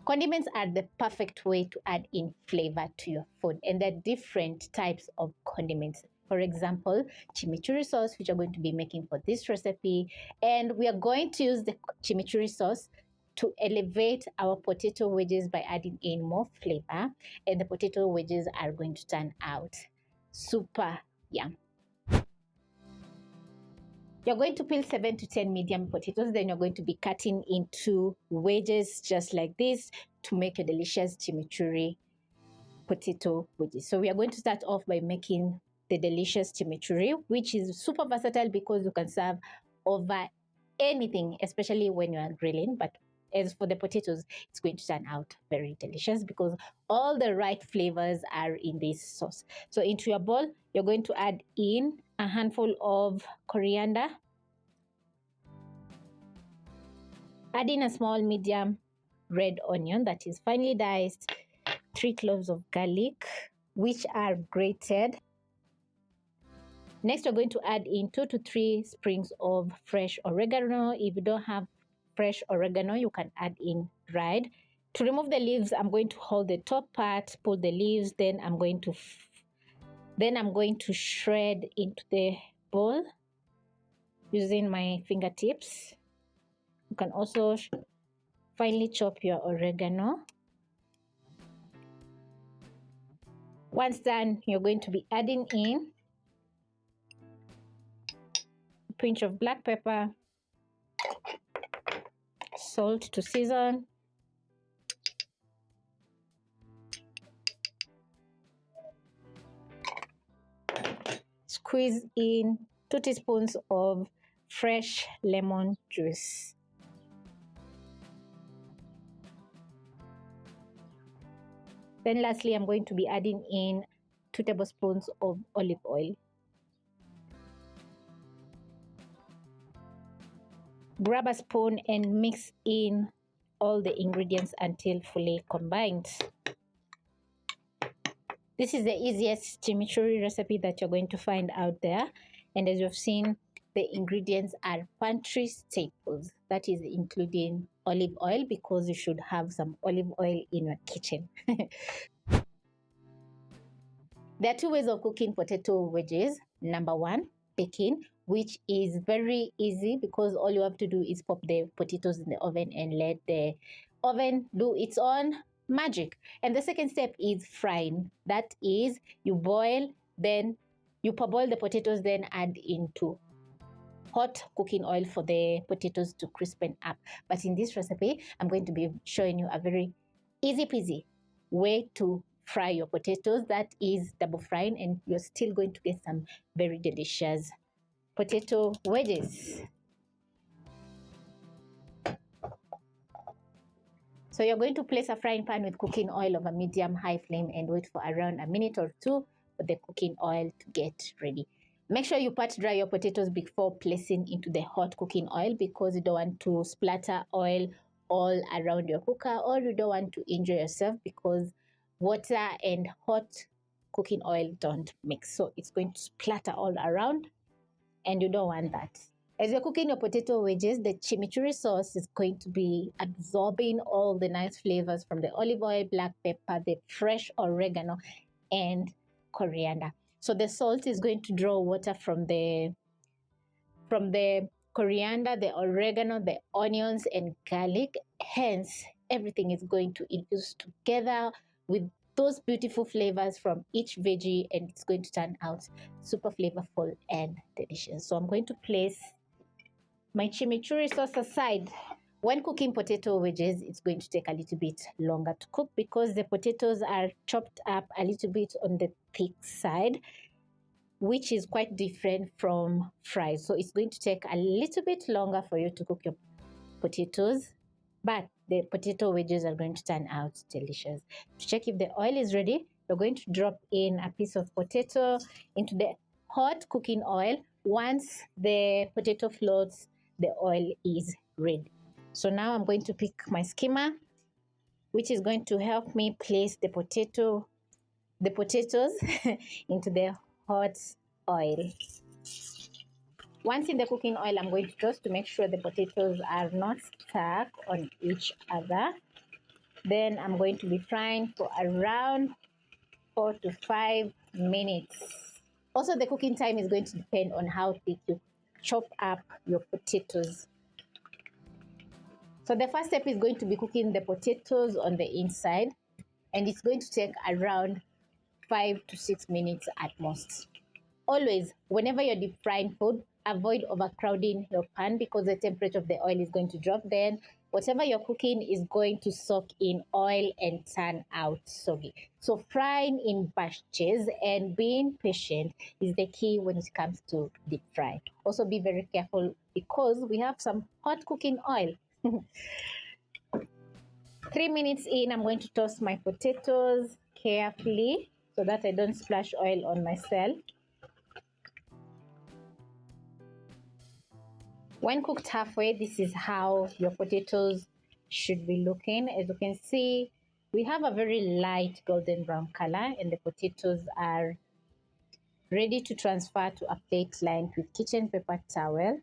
Condiments are the perfect way to add in flavor to your food, and there are different types of condiments. For example, chimichurri sauce, which I'm going to be making for this recipe, and we are going to use the chimichurri sauce to elevate our potato wedges by adding in more flavor, and the potato wedges are going to turn out super yum. You're going to peel 7 to 10 medium potatoes, then you're going to be cutting into wedges just like this to make a delicious chimichurri potato wedges. So we are going to start off by making the delicious chimichurri, which is super versatile because you can serve over anything, especially when you are grilling. But as for the potatoes, it's going to turn out very delicious because all the right flavors are in this sauce. So into your bowl, you're going to add in a handful of coriander, add in a small medium red onion that is finely diced, 3 cloves of garlic which are grated. Next, we're going to add in 2 to 3 sprigs of fresh oregano. If you don't have fresh oregano, you can add in dried. To remove the leaves, I'm going to hold the top part, pull the leaves, then I'm going to shred into the bowl using my fingertips. You can also finely chop your oregano. Once done, you're going to be adding in a pinch of black pepper, salt to season, squeeze in 2 teaspoons of fresh lemon juice. Then lastly, I'm going to be adding in 2 tablespoons of olive oil. Grab a spoon and mix in all the ingredients until fully combined. This is the easiest chimichurri recipe that you're going to find out there. And as you've seen, the ingredients are pantry staples. That is including olive oil, because you should have some olive oil in your kitchen. There are 2 ways of cooking potato wedges. Number 1, baking, which is very easy because all you have to do is pop the potatoes in the oven and let the oven do its own magic. And the second step is frying. That is, you boil, then you parboil the potatoes, then add into hot cooking oil for the potatoes to crispen up. But in this recipe, I'm going to be showing you a very easy peasy way to fry your potatoes. That is double frying, and you're still going to get some very delicious potato wedges. So you're going to place a frying pan with cooking oil over medium-high flame and wait for around a minute or 2 for the cooking oil to get ready. Make sure you pat dry your potatoes before placing into the hot cooking oil, because you don't want to splatter oil all around your cooker, or you don't want to injure yourself because water and hot cooking oil don't mix. So it's going to splatter all around, and you don't want that. As you're cooking your potato wedges, the chimichurri sauce is going to be absorbing all the nice flavors from the olive oil, black pepper, the fresh oregano, and coriander. So the salt is going to draw water from the coriander, the oregano, the onions, and garlic. Hence, everything is going to infuse together with those beautiful flavors from each veggie, and it's going to turn out super flavorful and delicious. So I'm going to place my chimichurri sauce aside. When cooking potato wedges, it's going to take a little bit longer to cook because the potatoes are chopped up a little bit on the thick side, which is quite different from fries. So it's going to take a little bit longer for you to cook your potatoes, but the potato wedges are going to turn out delicious. To check if the oil is ready, you're going to drop in a piece of potato into the hot cooking oil. Once the potato floats, the oil is ready. So now I'm going to pick my skimmer, which is going to help me place the potatoes into the hot oil. Once in the cooking oil, I'm going to toast to make sure the potatoes are not stuck on each other. Then I'm going to be frying for around 4 to 5 minutes. Also, the cooking time is going to depend on how thick you chop up your potatoes. So the first step is going to be cooking the potatoes on the inside, and it's going to take around 5 to 6 minutes at most. Always, whenever you're deep frying food, avoid overcrowding your pan because the temperature of the oil is going to drop. Then whatever you're cooking is going to soak in oil and turn out soggy. So frying in batches and being patient is the key when it comes to deep fry. Also be very careful because we have some hot cooking oil. 3 minutes in, I'm going to toss my potatoes carefully so that I don't splash oil on myself. When cooked halfway, this is how your potatoes should be looking. As you can see, we have a very light golden brown color and the potatoes are ready to transfer to a plate lined with kitchen paper towel.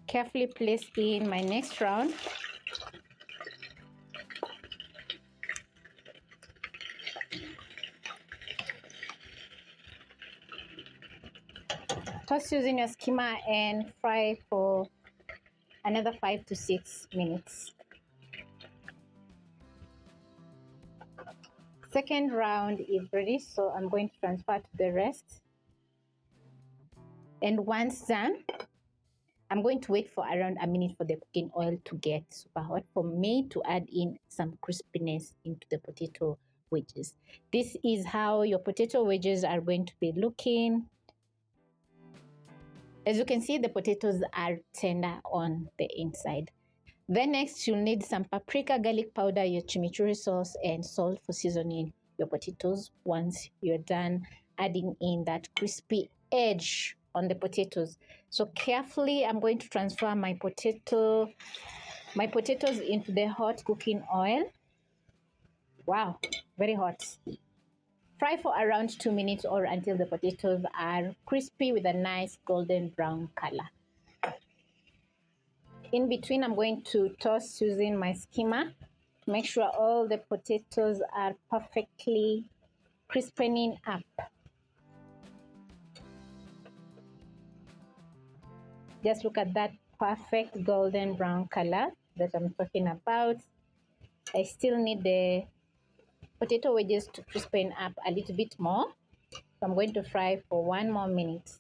Carefully place in my next round. Toss using your skimmer and fry for another 5 to 6 minutes. Second round is ready, so I'm going to transfer to the rest. And once done, I'm going to wait for around a minute for the cooking oil to get super hot for me to add in some crispiness into the potato wedges. This is how your potato wedges are going to be looking. As you can see, the potatoes are tender on the inside. Then next, you'll need some paprika, garlic powder, your chimichurri sauce, and salt for seasoning your potatoes once you're done adding in that crispy edge on the potatoes. So carefully, I'm going to transfer my potatoes into the hot cooking oil. Wow, very hot. Fry for around 2 minutes or until the potatoes are crispy with a nice golden brown color. In between, I'm going to toss using my skimmer to make sure all the potatoes are perfectly crispening up. Just look at that perfect golden brown color that I'm talking about. I still need the potato wedges to crispen up a little bit more. So I'm going to fry for 1 more minute.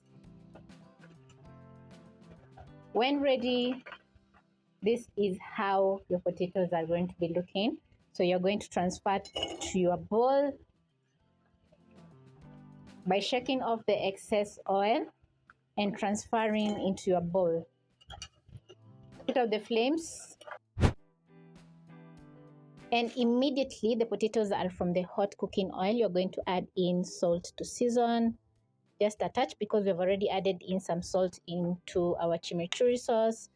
When ready, this is how your potatoes are going to be looking. So you're going to transfer to your bowl by shaking off the excess oil and transferring into your bowl. Put out the flames. And immediately the potatoes are from the hot cooking oil. You're going to add in salt to season. Just a touch because we've already added in some salt into our chimichurri sauce.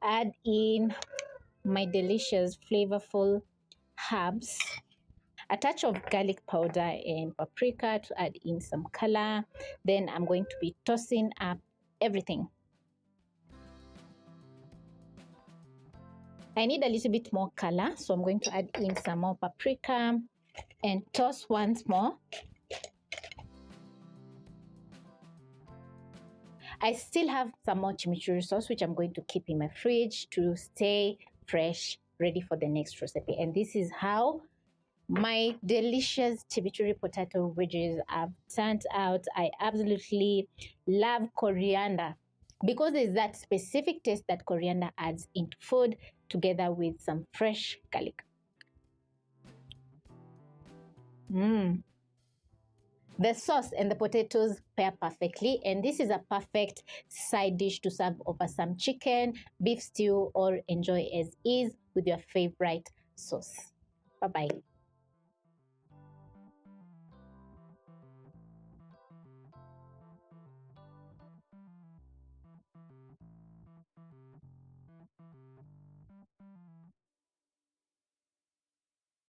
Add in my delicious flavorful herbs. A touch of garlic powder and paprika to add in some color. Then I'm going to be tossing up everything. I need a little bit more color, so I'm going to add in some more paprika and toss once more. I still have some more chimichurri sauce, which I'm going to keep in my fridge to stay fresh, ready for the next recipe. And this is how my delicious chimichurri potato wedges have turned out. I absolutely love coriander because there's that specific taste that coriander adds into food together with some fresh garlic. The sauce and the potatoes pair perfectly, and this is a perfect side dish to serve over some chicken, beef stew, or enjoy as is with your favorite sauce. Bye-bye.